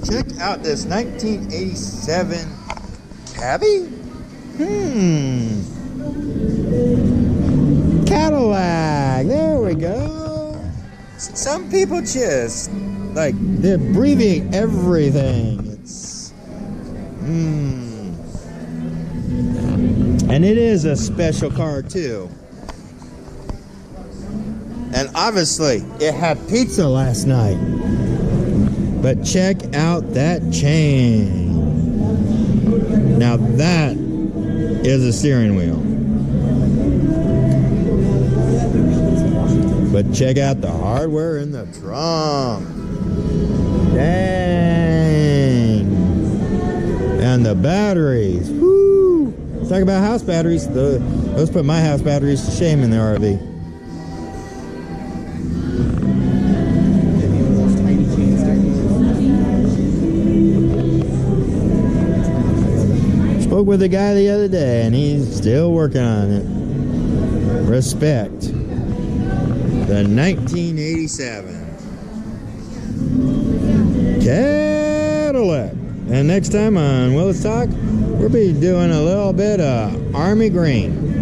Check out this 1987 Cabby. Cadillac. There we go. Some people just like they abbreviate everything. It's and it is a special car too. And obviously it had pizza last night. But check out that chain. Now that is a steering wheel. But check out the hardware in the trunk. Dang. And the batteries. Woo. Talk about house batteries. Let's put my house batteries to shame in the RV. Spoke with a guy the other day, and he's still working on it. Respect. The 1987 Cadillac. And next time on Willis Talk, we'll be doing a little bit of Army Green.